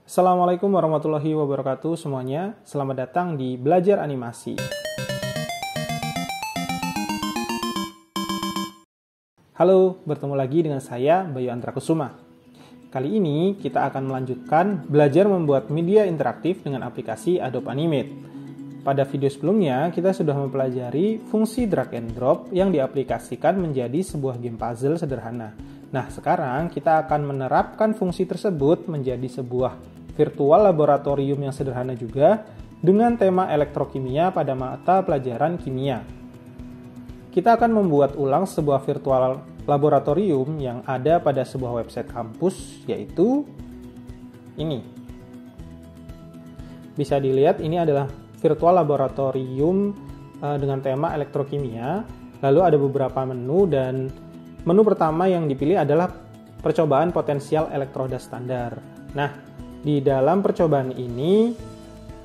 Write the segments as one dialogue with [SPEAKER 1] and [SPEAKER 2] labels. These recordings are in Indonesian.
[SPEAKER 1] Assalamualaikum warahmatullahi wabarakatuh semuanya. Selamat datang di Belajar Animasi. Halo, bertemu lagi dengan saya Bayu Antrakusuma. Kali ini kita akan melanjutkan belajar membuat media interaktif dengan aplikasi Adobe Animate. Pada video sebelumnya, kita sudah mempelajari fungsi drag and drop yang diaplikasikan menjadi sebuah game puzzle sederhana. Nah, sekarang kita akan menerapkan fungsi tersebut menjadi sebuah virtual laboratorium yang sederhana juga dengan tema elektrokimia pada mata pelajaran kimia. Kita akan membuat ulang sebuah virtual laboratorium yang ada pada sebuah website kampus, yaitu ini. Bisa dilihat ini adalah virtual laboratorium dengan tema elektrokimia. Lalu ada beberapa menu dan menu pertama yang dipilih adalah percobaan potensial elektroda standar. Nah, di dalam percobaan ini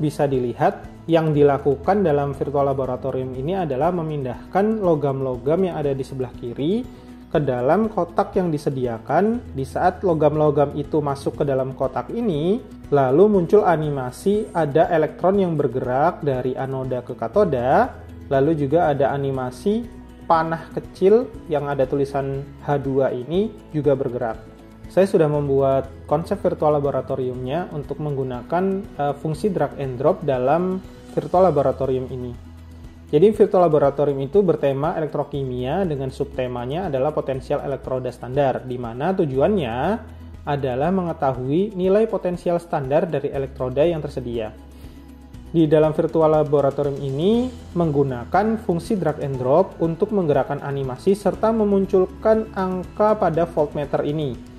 [SPEAKER 1] bisa dilihat yang dilakukan dalam virtual laboratorium ini adalah memindahkan logam-logam yang ada di sebelah kiri ke dalam kotak yang disediakan. Di saat logam-logam itu masuk ke dalam kotak ini, lalu muncul animasi ada elektron yang bergerak dari anoda ke katoda, lalu juga ada animasi panah kecil yang ada tulisan H2 ini juga bergerak. Saya sudah membuat konsep virtual laboratoriumnya untuk menggunakan fungsi drag and drop dalam virtual laboratorium ini. Jadi virtual laboratorium itu bertema elektrokimia dengan subtemanya adalah potensial elektroda standar, di mana tujuannya adalah mengetahui nilai potensial standar dari elektroda yang tersedia. Di dalam virtual laboratorium ini menggunakan fungsi drag and drop untuk menggerakkan animasi serta memunculkan angka pada voltmeter ini.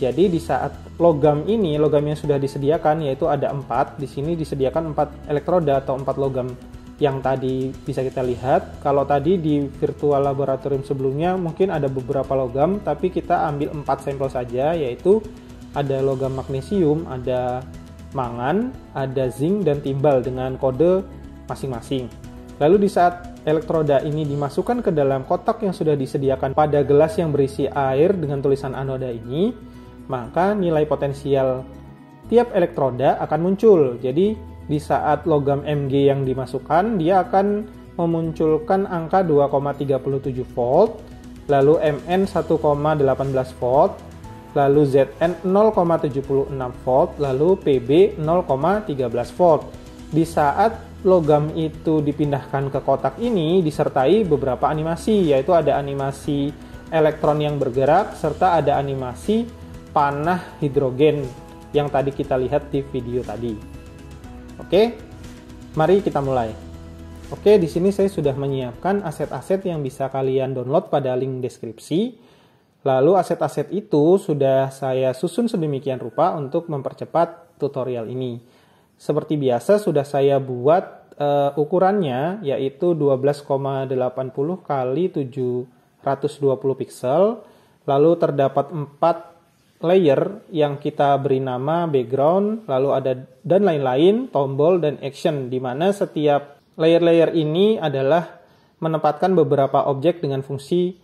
[SPEAKER 1] Jadi di saat logam yang sudah disediakan, yaitu ada 4, di sini disediakan 4 elektroda atau 4 logam yang tadi bisa kita lihat. Kalau tadi di virtual laboratorium sebelumnya mungkin ada beberapa logam, tapi kita ambil 4 sampel saja, yaitu ada logam magnesium, ada mangan, ada zinc, dan timbal dengan kode masing-masing. Lalu di saat elektroda ini dimasukkan ke dalam kotak yang sudah disediakan pada gelas yang berisi air dengan tulisan anoda ini, maka nilai potensial tiap elektroda akan muncul. Jadi di saat logam Mg yang dimasukkan, dia akan memunculkan angka 2,37 volt, lalu Mn 1,18 volt, lalu Zn 0,76 volt, lalu Pb 0,13 volt. Di saat logam itu dipindahkan ke kotak ini disertai beberapa animasi, yaitu ada animasi elektron yang bergerak serta ada animasi panah hidrogen yang tadi kita lihat di video tadi. Oke, mari kita mulai. Oke, di sini saya sudah menyiapkan aset-aset yang bisa kalian download pada link deskripsi. Lalu aset-aset itu sudah saya susun sedemikian rupa untuk mempercepat tutorial ini. Seperti biasa sudah saya buat ukurannya, yaitu 12,80 x 720 pixel. Lalu terdapat 4 layer yang kita beri nama background, lalu ada dan lain-lain, tombol dan action, di mana setiap layer-layer ini adalah menempatkan beberapa objek dengan fungsi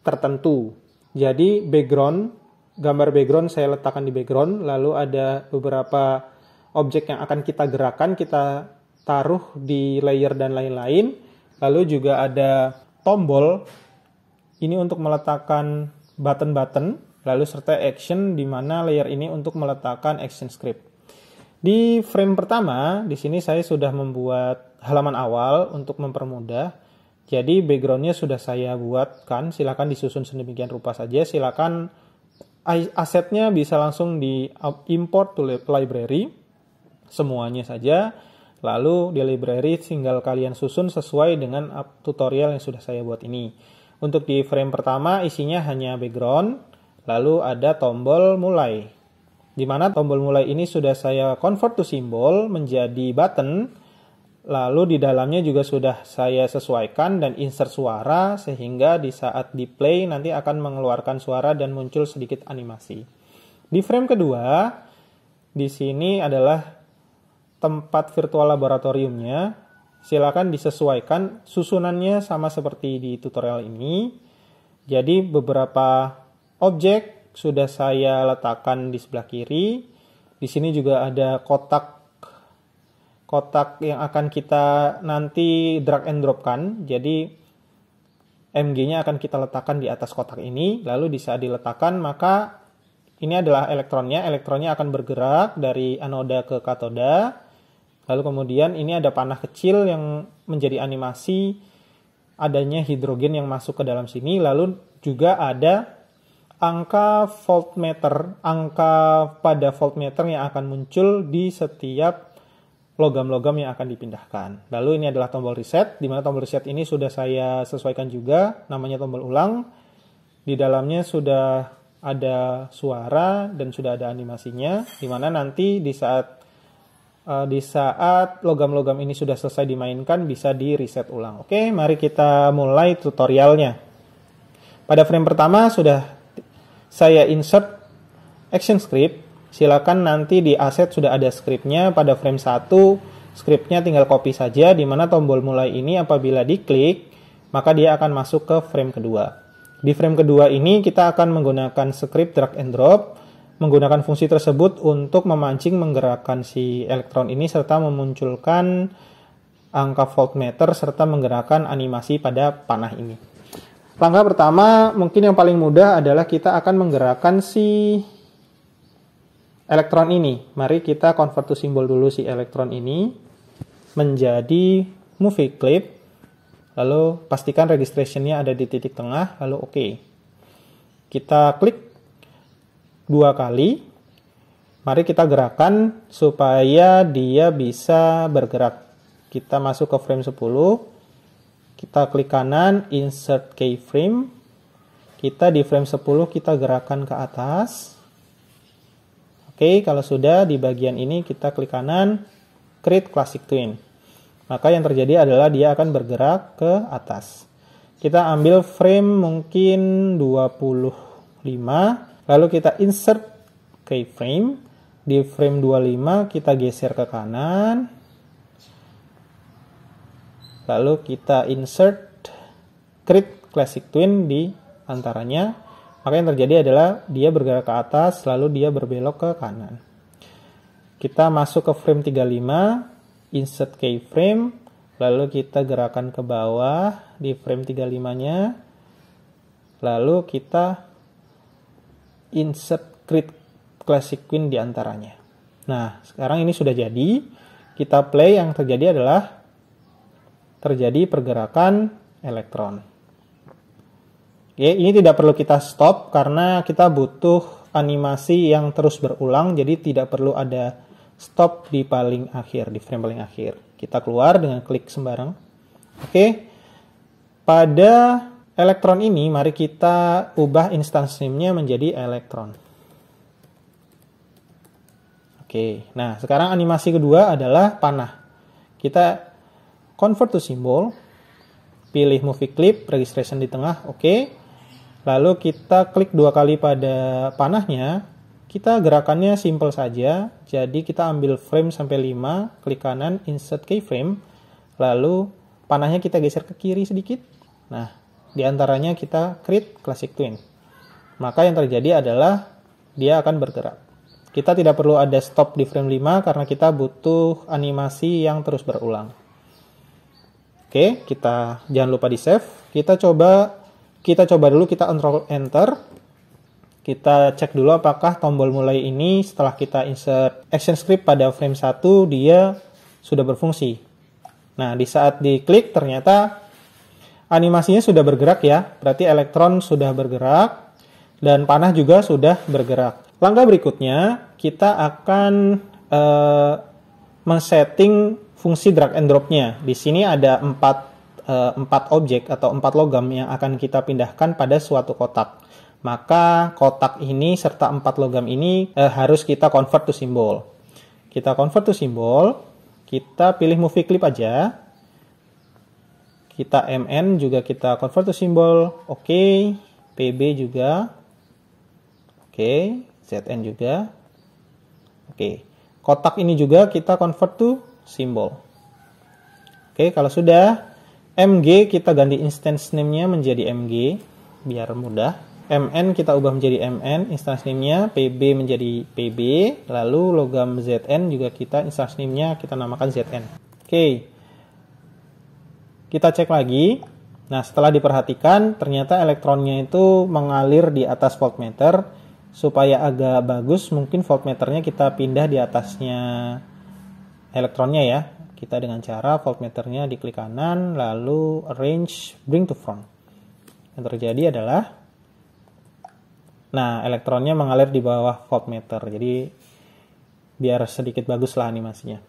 [SPEAKER 1] tertentu. Jadi background, gambar background saya letakkan di background, lalu ada beberapa objek yang akan kita gerakan, kita taruh di layer dan lain-lain. Lalu juga ada tombol, ini untuk meletakkan button-button, lalu serta action di mana layer ini untuk meletakkan action script. Di frame pertama, di sini saya sudah membuat halaman awal untuk mempermudah. Jadi backgroundnya sudah saya buatkan, silakan disusun sedemikian rupa saja. Silakan asetnya bisa langsung di import to library, semuanya saja. Lalu di library tinggal kalian susun sesuai dengan tutorial yang sudah saya buat ini. Untuk di frame pertama isinya hanya background. Lalu ada tombol mulai, di mana tombol mulai ini sudah saya convert to symbol menjadi button. Lalu di dalamnya juga sudah saya sesuaikan dan insert suara, sehingga di saat di play nanti akan mengeluarkan suara dan muncul sedikit animasi. Di frame kedua, di sini adalah tempat virtual laboratoriumnya. Silakan disesuaikan susunannya sama seperti di tutorial ini. Jadi beberapa objek sudah saya letakkan di sebelah kiri, Di sini juga ada kotak yang akan kita nanti drag and dropkan. Jadi MG-nya akan kita letakkan di atas kotak ini. Lalu di saat diletakkan, maka ini adalah elektronnya. Elektronnya akan bergerak dari anoda ke katoda. Lalu kemudian ini ada panah kecil yang menjadi animasi adanya hidrogen yang masuk ke dalam sini. Lalu juga ada angka voltmeter, angka pada voltmeter yang akan muncul di setiap logam-logam yang akan dipindahkan. Lalu ini adalah tombol reset, di mana tombol reset ini sudah saya sesuaikan juga, namanya tombol ulang. Di dalamnya sudah ada suara dan sudah ada animasinya, di mana nanti di saat logam-logam ini sudah selesai dimainkan bisa di reset ulang. Oke, mari kita mulai tutorialnya. Pada frame pertama sudah saya insert action script. Silakan nanti di aset sudah ada scriptnya. Pada frame 1 scriptnya tinggal copy saja, di mana tombol mulai ini apabila diklik maka dia akan masuk ke frame kedua. Di frame kedua ini kita akan menggunakan script drag and drop, menggunakan fungsi tersebut untuk memancing menggerakkan si elektron ini serta memunculkan angka voltmeter serta menggerakkan animasi pada panah ini. Langkah pertama mungkin yang paling mudah adalah kita akan menggerakkan si elektron ini. Mari kita convert to symbol dulu si elektron ini menjadi movie clip. Lalu pastikan registration-nya ada di titik tengah, lalu oke. Kita klik 2 kali. Mari kita gerakan supaya dia bisa bergerak. Kita masuk ke frame 10. Kita klik kanan, insert keyframe. Kita di frame 10 kita gerakan ke atas. Oke, kalau sudah di bagian ini kita klik kanan, create classic twin. Maka yang terjadi adalah dia akan bergerak ke atas. Kita ambil frame mungkin 25, lalu kita insert keyframe. Di frame 25 kita geser ke kanan. Lalu kita insert create classic twin di antaranya. Maka yang terjadi adalah dia bergerak ke atas, lalu dia berbelok ke kanan. Kita masuk ke frame 35, insert keyframe, lalu kita gerakan ke bawah di frame 35-nya. Lalu kita insert create classic twin di antaranya. Nah, sekarang ini sudah jadi. Kita play, yang terjadi adalah terjadi pergerakan elektron. Oke, ini tidak perlu kita stop karena kita butuh animasi yang terus berulang, jadi tidak perlu ada stop di paling akhir, di frame paling akhir. Kita keluar dengan klik sembarang. Oke, pada elektron ini mari kita ubah instance name-nya menjadi elektron. Oke, nah sekarang animasi kedua adalah panah. Kita convert to symbol, pilih movie clip, registration di tengah, oke. Lalu kita klik 2 kali pada panahnya, kita gerakannya simple saja, jadi kita ambil frame sampai 5, klik kanan, insert keyframe, lalu panahnya kita geser ke kiri sedikit. Nah, diantaranya kita create classic twin. Maka yang terjadi adalah dia akan bergerak. Kita tidak perlu ada stop di frame 5 karena kita butuh animasi yang terus berulang. Oke, kita jangan lupa di save. Kita coba dulu, kita Ctrl Enter. Kita cek dulu apakah tombol mulai ini setelah kita insert action script pada frame 1 dia sudah berfungsi. Nah, di saat diklik ternyata animasinya sudah bergerak ya. Berarti elektron sudah bergerak dan panah juga sudah bergerak. Langkah berikutnya kita akan men-setting fungsi drag and drop-nya. Di sini ada 4 objek atau 4 logam yang akan kita pindahkan pada suatu kotak. Maka kotak ini serta 4 logam ini harus kita convert to symbol. Kita convert to symbol, kita pilih movie clip aja. Kita MN juga kita convert to symbol, oke. PB juga, oke. ZN juga, oke. Kotak ini juga kita convert to symbol. Oke, kalau sudah, MG kita ganti instance name-nya menjadi MG biar mudah. MN kita ubah menjadi MN, instance name-nya, PB menjadi PB, lalu logam ZN juga kita instance name-nya kita namakan ZN. Oke. Kita cek lagi. Nah, setelah diperhatikan, ternyata elektronnya itu mengalir di atas voltmeter. Supaya agak bagus, mungkin voltmeternya kita pindah di atasnya elektronnya ya. Kita dengan cara voltmeternya diklik kanan, lalu arrange, bring to front. Yang terjadi adalah, nah, elektronnya mengalir di bawah voltmeter. Jadi, biar sedikit bagus lah animasinya.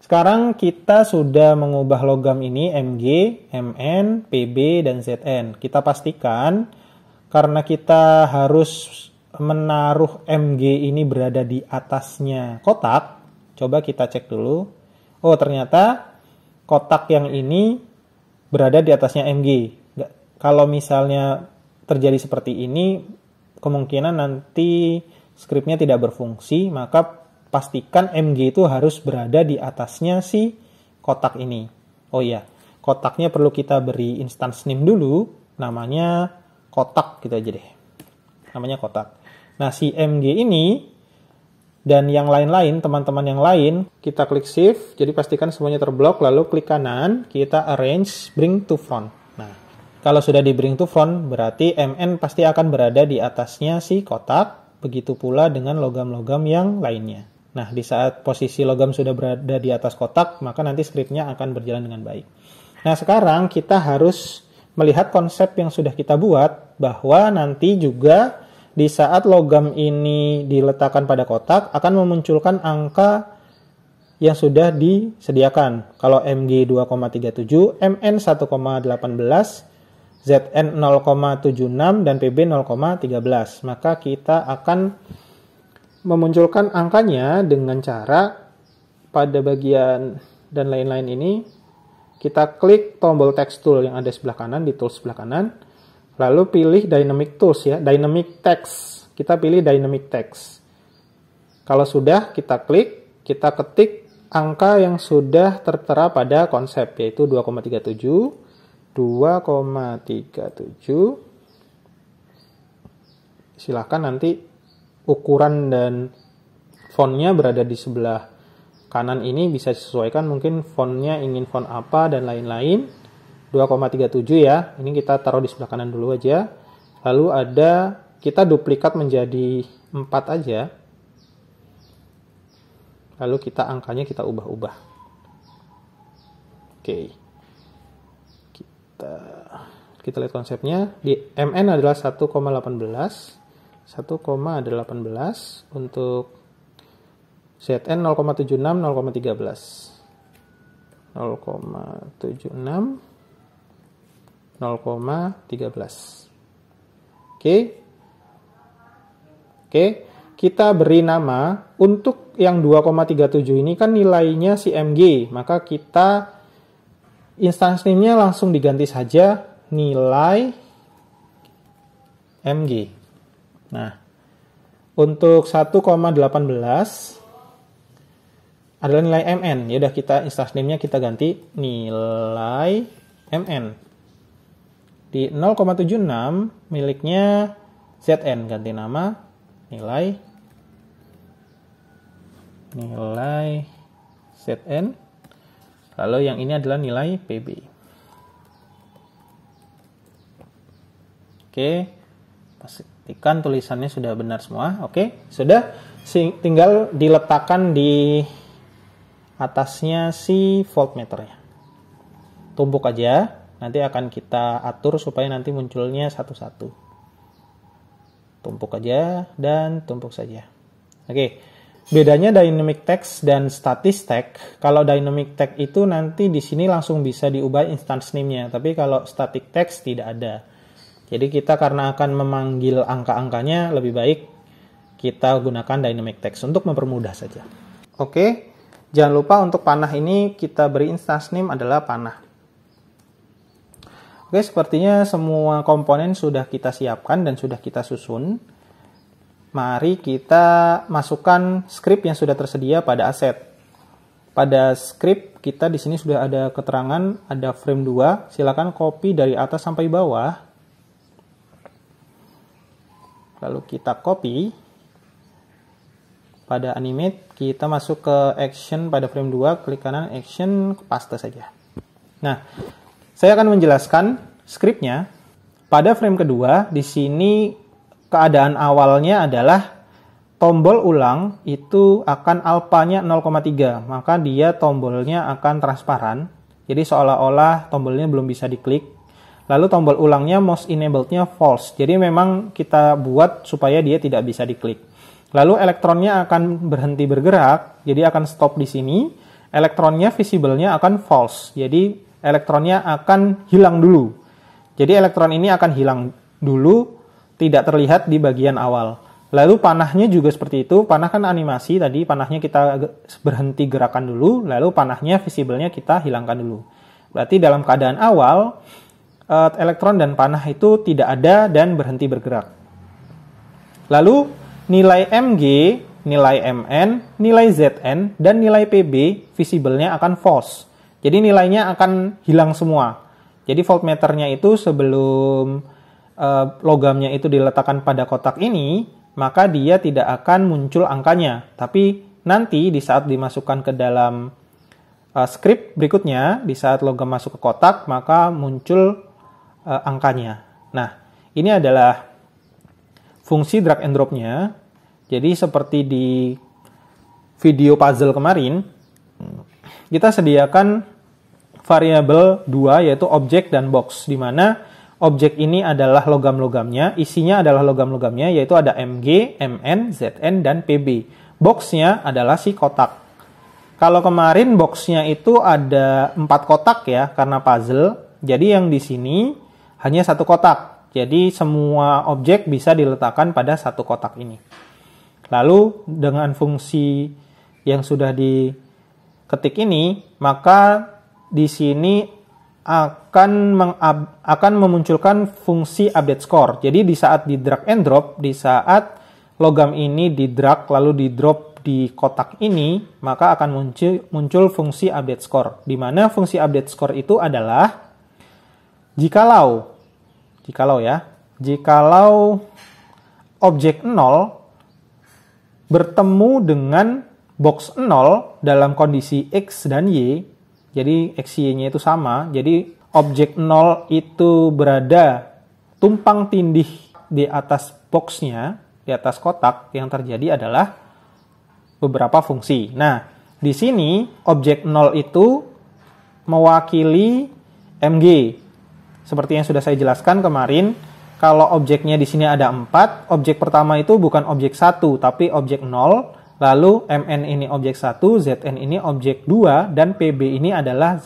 [SPEAKER 1] Sekarang kita sudah mengubah logam ini Mg, Mn, Pb, dan Zn. Kita pastikan karena kita harus menaruh Mg ini berada di atasnya kotak. Coba kita cek dulu. Oh, ternyata kotak yang ini berada di atasnya Mg. Kalau misalnya terjadi seperti ini, kemungkinan nanti skripnya tidak berfungsi, maka pastikan Mg itu harus berada di atasnya si kotak ini. Oh iya, kotaknya perlu kita beri instance name dulu, namanya kotak gitu aja deh. Namanya kotak. Nah, si Mg ini dan yang lain-lain, teman-teman yang lain, kita klik shift, jadi pastikan semuanya terblok, lalu klik kanan, kita arrange, bring to front. Nah, kalau sudah di bring to front, berarti Mn pasti akan berada di atasnya si kotak, begitu pula dengan logam-logam yang lainnya. Nah, di saat posisi logam sudah berada di atas kotak, maka nanti skripnya akan berjalan dengan baik. Nah, sekarang kita harus melihat konsep yang sudah kita buat, bahwa nanti juga di saat logam ini diletakkan pada kotak, akan memunculkan angka yang sudah disediakan. Kalau Mg 2,37, Mn 1,18, Zn 0,76, dan Pb 0,13. Maka kita akan memunculkan angkanya dengan cara pada bagian dan lain-lain ini kita klik tombol text tool yang ada sebelah kanan, di tools sebelah kanan, lalu pilih dynamic tools ya, dynamic text. Kita pilih dynamic text. Kalau sudah kita klik, kita ketik angka yang sudah tertera pada konsep, yaitu 2,37, 2,37. Silakan nanti ukuran dan fontnya berada di sebelah kanan ini bisa disesuaikan, mungkin fontnya ingin font apa dan lain-lain. 2,37 ya, ini kita taruh di sebelah kanan dulu aja. Lalu ada, kita duplikat menjadi 4 aja. Lalu kita angkanya kita ubah-ubah. Oke. Kita lihat konsepnya. Di Mn adalah 1,18. 1,18 untuk Zn 0,76, 0,13. 0,76, 0,13. Oke, kita beri nama untuk yang 2,37 ini kan nilainya si Mg, maka kita instance name-nya langsung diganti saja nilai Mg. Nah, untuk 1,18 adalah nilai Mn. Ya udah, kita instance name-nya kita ganti nilai Mn. Di 0,76 miliknya Zn, ganti nama nilai Zn. Lalu yang ini adalah nilai Pb. Oke. Pastikan tulisannya sudah benar semua. Oke, sudah. Tinggal diletakkan di atasnya si voltmeternya. Tumpuk aja. Nanti akan kita atur supaya nanti munculnya satu-satu. Tumpuk aja dan tumpuk saja. Oke. Bedanya dynamic text dan static text. Kalau dynamic text itu nanti di sini langsung bisa diubah instance name-nya. Tapi kalau static text tidak ada. Jadi kita karena akan memanggil angka-angkanya, lebih baik kita gunakan dynamic text untuk mempermudah saja. Oke, jangan lupa untuk panah ini kita beri instance name adalah panah. Oke, sepertinya semua komponen sudah kita siapkan dan sudah kita susun. Mari kita masukkan script yang sudah tersedia pada aset. Pada script kita di sini sudah ada keterangan, ada frame 2. Silakan copy dari atas sampai bawah. lalu kita copy. Pada animate, kita masuk ke action pada frame 2, klik kanan action, paste saja. Nah, saya akan menjelaskan scriptnya. Pada frame kedua, di sini keadaan awalnya adalah tombol ulang itu akan alpanya 0,3, maka dia tombolnya akan transparan. Jadi seolah-olah tombolnya belum bisa diklik. Lalu tombol ulangnya mouse enablednya false. Jadi memang kita buat supaya dia tidak bisa diklik. Lalu elektronnya akan berhenti bergerak, jadi akan stop di sini. Elektronnya visible-nya akan false, jadi elektronnya akan hilang dulu. Jadi elektron ini akan hilang dulu, tidak terlihat di bagian awal. Lalu panahnya juga seperti itu, panah kan animasi tadi, panahnya kita berhenti gerakan dulu, lalu panahnya visible-nya kita hilangkan dulu. Berarti dalam keadaan awal, elektron dan panah itu tidak ada dan berhenti bergerak. Lalu nilai Mg, nilai Mn, nilai Zn, dan nilai Pb visible-nya akan false. Jadi nilainya akan hilang semua. Jadi voltmeternya itu sebelum logamnya itu diletakkan pada kotak ini, maka dia tidak akan muncul angkanya. Tapi nanti di saat dimasukkan ke dalam script berikutnya, di saat logam masuk ke kotak, maka muncul angkanya. Nah, ini adalah fungsi drag and drop-nya. Jadi seperti di video puzzle kemarin, kita sediakan variabel 2 yaitu objek dan box, di mana objek ini adalah logam-logamnya, isinya adalah logam-logamnya yaitu ada Mg, Mn, Zn, dan Pb. Box-nya adalah si kotak. Kalau kemarin box-nya itu ada 4 kotak ya karena puzzle, jadi yang di sini hanya 1 kotak. Jadi semua objek bisa diletakkan pada 1 kotak ini. Lalu dengan fungsi yang sudah diketik ini, maka di sini akan memunculkan fungsi update score. Jadi di saat di drag and drop, di saat logam ini di drag lalu di drop di kotak ini, maka akan muncul fungsi update score. Di mana fungsi update score itu adalah jikalau objek 0 bertemu dengan box 0 dalam kondisi X dan Y, jadi X, Y-nya itu sama, jadi objek 0 itu berada tumpang tindih di atas box-nya, di atas kotak, yang terjadi adalah beberapa fungsi. Nah, di sini objek 0 itu mewakili Mg. Seperti yang sudah saya jelaskan kemarin, kalau objeknya di sini ada 4, objek pertama itu bukan objek 1, tapi objek 0, lalu Mn ini objek 1, Zn ini objek 2, dan Pb ini adalah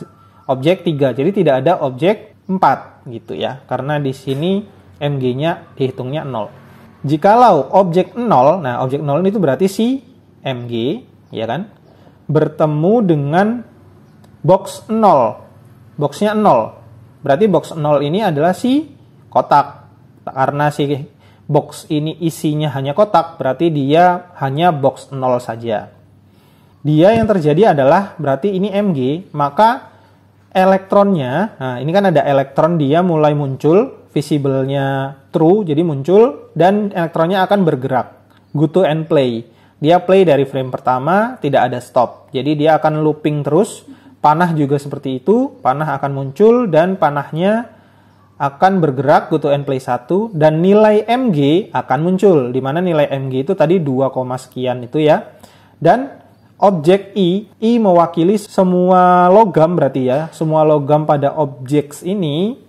[SPEAKER 1] objek 3. Jadi tidak ada objek 4 gitu ya, karena di sini Mg-nya dihitungnya 0. Jikalau objek 0, nah objek 0 itu berarti si Mg, ya kan, bertemu dengan box 0, boxnya 0. Berarti box 0 ini adalah si kotak. Karena si box ini isinya hanya kotak, berarti dia hanya box 0 saja. Dia yang terjadi adalah, berarti ini Mg, maka elektronnya, nah ini kan ada elektron, dia mulai muncul, visible-nya true, jadi muncul, dan elektronnya akan bergerak. Go to and play. Dia play dari frame pertama, tidak ada stop. Jadi dia akan looping terus. Panah juga seperti itu, panah akan muncul dan panahnya akan bergerak, go to and play 1, dan nilai Mg akan muncul, di mana nilai Mg itu tadi 2, sekian itu ya. Dan objek I mewakili semua logam berarti ya, semua logam pada objek ini,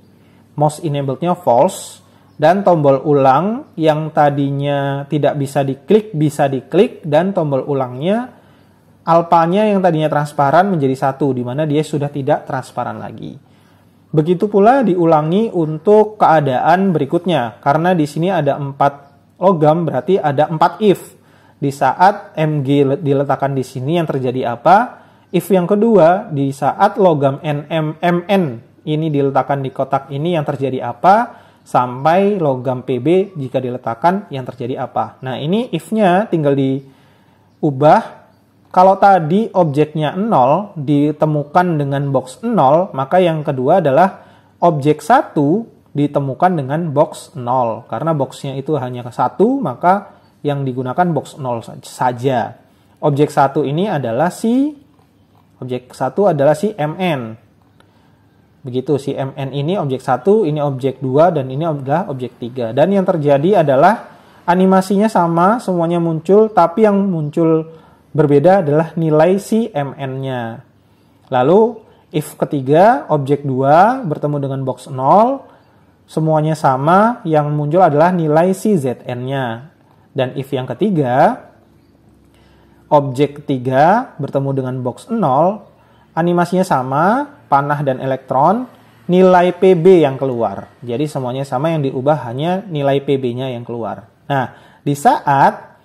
[SPEAKER 1] mouse enablednya false, dan tombol ulang yang tadinya tidak bisa diklik, dan tombol ulangnya alpanya yang tadinya transparan menjadi 1, di mana dia sudah tidak transparan lagi. Begitu pula diulangi untuk keadaan berikutnya, karena di sini ada 4 logam, berarti ada 4 if. Di saat Mg diletakkan di sini yang terjadi apa? If yang kedua, di saat logam Mn ini diletakkan di kotak ini yang terjadi apa? Sampai logam Pb jika diletakkan yang terjadi apa? Nah, ini if-nya tinggal diubah. Kalau tadi objeknya 0 ditemukan dengan box 0, maka yang kedua adalah objek 1 ditemukan dengan box 0. Karena boxnya itu hanya 1, maka yang digunakan box 0 saja. Objek 1 ini adalah objek 1 adalah si MN. Begitu, si MN ini objek 1, ini objek 2, dan ini adalah objek 3. Dan yang terjadi adalah animasinya sama, semuanya muncul, tapi yang muncul berbeda adalah nilai si MN-nya. Lalu, if ketiga, objek 2 bertemu dengan box 0, semuanya sama, yang muncul adalah nilai si ZN-nya. Dan if yang ketiga, objek 3 bertemu dengan box 0, animasinya sama, panah dan elektron, nilai PB yang keluar. Jadi semuanya sama, yang diubah hanya nilai PB-nya yang keluar. Nah, di saat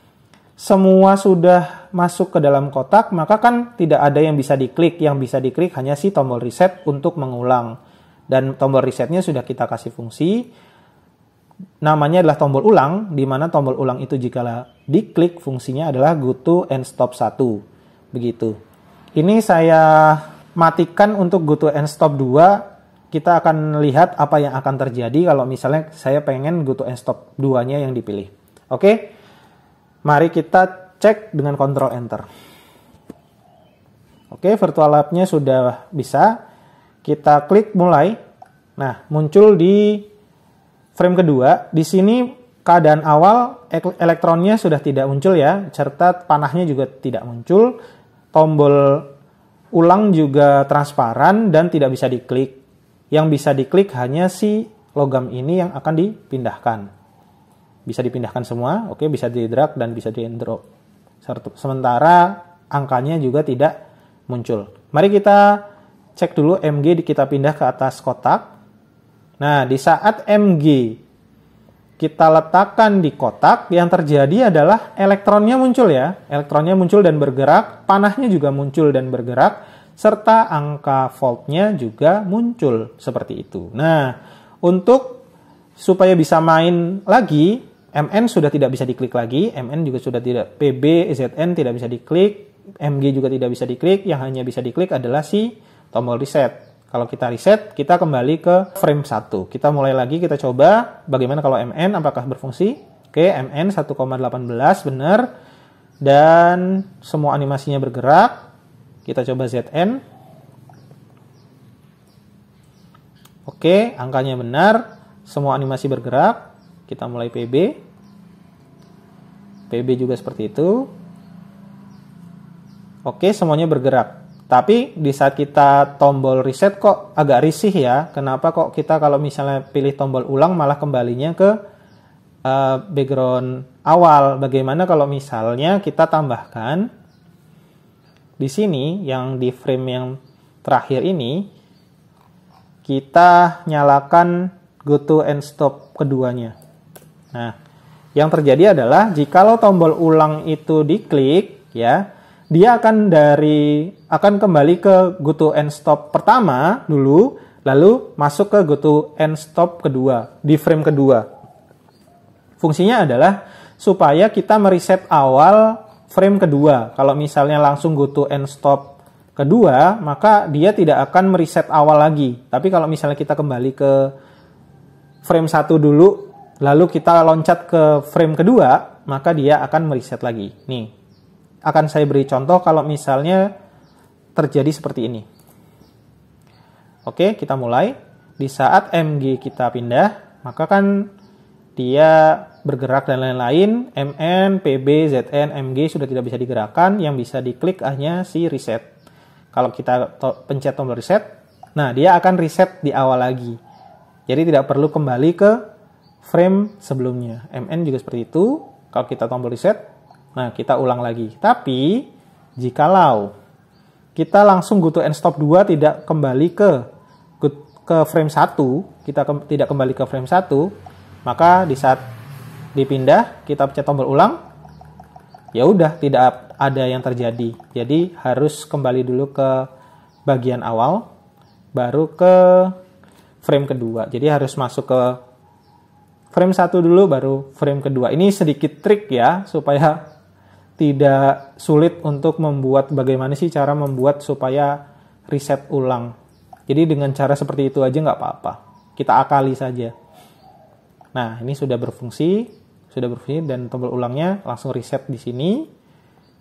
[SPEAKER 1] semua sudah masuk ke dalam kotak, maka kan tidak ada yang bisa diklik. Yang bisa diklik hanya si tombol reset untuk mengulang. Dan tombol resetnya sudah kita kasih fungsi. Namanya adalah tombol ulang, di mana tombol ulang itu jika diklik fungsinya adalah go to and stop 1. Begitu. Ini saya matikan untuk go to and stop 2. Kita akan lihat apa yang akan terjadi kalau misalnya saya pengen go to and stop 2-nya yang dipilih. Oke, mari kita cek dengan Ctrl Enter. Oke, virtual lab-nya sudah bisa. Kita klik mulai. Nah, muncul di frame kedua. Di sini keadaan awal elektronnya sudah tidak muncul ya, serta panahnya juga tidak muncul. Tombol ulang juga transparan dan tidak bisa diklik. Yang bisa diklik hanya si logam ini yang akan dipindahkan. Bisa dipindahkan semua, oke, bisa di-drag dan bisa di-drop. Sementara angkanya juga tidak muncul. Mari kita cek dulu MG kita pindah ke atas kotak. Nah, di saat MG kita letakkan di kotak, yang terjadi adalah elektronnya muncul ya. Elektronnya muncul dan bergerak, panahnya juga muncul dan bergerak, serta angka voltnya juga muncul seperti itu. Nah, untuk supaya bisa main lagi, MN sudah tidak bisa diklik lagi, MN juga sudah tidak, PB, ZN tidak bisa diklik, MG juga tidak bisa diklik, yang hanya bisa diklik adalah si tombol reset. Kalau kita reset, kita kembali ke frame 1. Kita mulai lagi, kita coba bagaimana kalau MN, apakah berfungsi. Oke, MN 1,18 benar. Dan semua animasinya bergerak. Kita coba ZN. Oke, angkanya benar. Semua animasi bergerak. Kita mulai PB. PB juga seperti itu. Oke, semuanya bergerak. Tapi di saat kita tombol reset kok agak risih ya. Kenapa kok kita kalau misalnya pilih tombol ulang malah kembalinya ke background awal. Bagaimana kalau misalnya kita tambahkan di sini yang di frame yang terakhir ini kita nyalakan go to and stop keduanya. Nah, yang terjadi adalah jikalau tombol ulang itu diklik ya, dia akan kembali ke go to and stop pertama dulu, lalu masuk ke go to and stop kedua, di frame kedua. Fungsinya adalah supaya kita mereset awal frame kedua. Kalau misalnya langsung go to and stop kedua, maka dia tidak akan mereset awal lagi. Tapi kalau misalnya kita kembali ke frame 1 dulu, lalu kita loncat ke frame kedua, maka dia akan mereset lagi. Nih, akan saya beri contoh kalau misalnya terjadi seperti ini. Oke, kita mulai. Di saat MG kita pindah, maka kan dia bergerak dan lain-lain. MN, PB, ZN, MG sudah tidak bisa digerakkan. Yang bisa diklik hanya si reset. Kalau kita pencet tombol reset, nah dia akan reset di awal lagi. Jadi tidak perlu kembali ke frame sebelumnya. MN juga seperti itu. Kalau kita tombol reset, nah, kita ulang lagi. Tapi, jikalau kita langsung go to and stop 2 tidak kembali ke frame 1, kita tidak kembali ke frame 1, maka di saat dipindah, kita pencet tombol ulang, ya udah tidak ada yang terjadi. Jadi, harus kembali dulu ke bagian awal, baru ke frame kedua. Jadi, harus masuk ke frame 1 dulu, baru frame kedua. Ini sedikit trik ya, supaya tidak sulit untuk membuat bagaimana sih cara membuat supaya reset ulang. Jadi dengan cara seperti itu aja nggak apa-apa. Kita akali saja. Nah, ini sudah berfungsi dan tombol ulangnya langsung reset di sini.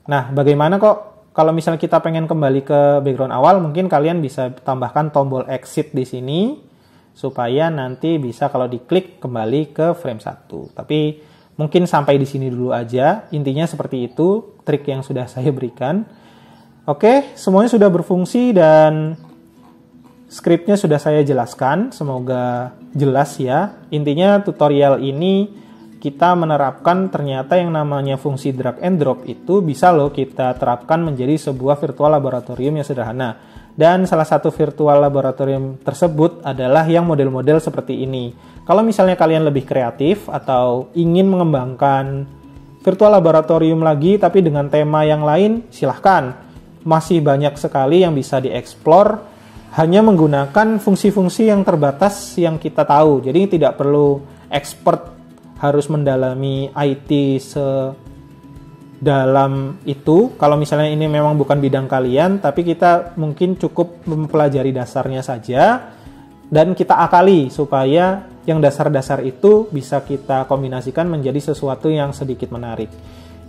[SPEAKER 1] Nah, bagaimana kok kalau misalnya kita pengen kembali ke background awal, mungkin kalian bisa tambahkan tombol exit di sini supaya nanti bisa kalau diklik kembali ke frame 1. Tapi mungkin sampai di sini dulu aja. Intinya seperti itu trik yang sudah saya berikan. Oke, semuanya sudah berfungsi dan skripnya sudah saya jelaskan. Semoga jelas ya. Intinya tutorial ini kita menerapkan ternyata yang namanya fungsi drag and drop itu bisa loh kita terapkan menjadi sebuah virtual laboratorium yang sederhana. Dan salah satu virtual laboratorium tersebut adalah yang model-model seperti ini. Kalau misalnya kalian lebih kreatif atau ingin mengembangkan virtual laboratorium lagi tapi dengan tema yang lain, silahkan. Masih banyak sekali yang bisa dieksplor hanya menggunakan fungsi-fungsi yang terbatas yang kita tahu. Jadi tidak perlu expert harus mendalami IT sedalam itu. Kalau misalnya ini memang bukan bidang kalian, tapi kita mungkin cukup mempelajari dasarnya saja dan kita akali supaya yang dasar-dasar itu bisa kita kombinasikan menjadi sesuatu yang sedikit menarik.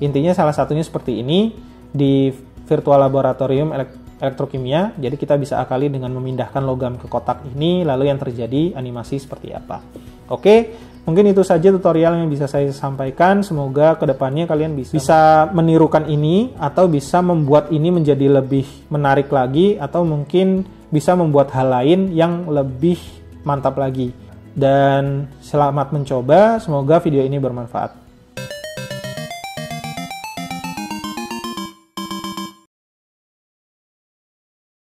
[SPEAKER 1] Intinya salah satunya seperti ini di virtual laboratorium elektrokimia. Jadi kita bisa akali dengan memindahkan logam ke kotak ini, lalu yang terjadi animasi seperti apa. Oke, mungkin itu saja tutorial yang bisa saya sampaikan. Semoga kedepannya kalian bisa menirukan ini atau bisa membuat ini menjadi lebih menarik lagi atau mungkin bisa membuat hal lain yang lebih mantap lagi. Dan selamat mencoba, semoga video ini bermanfaat.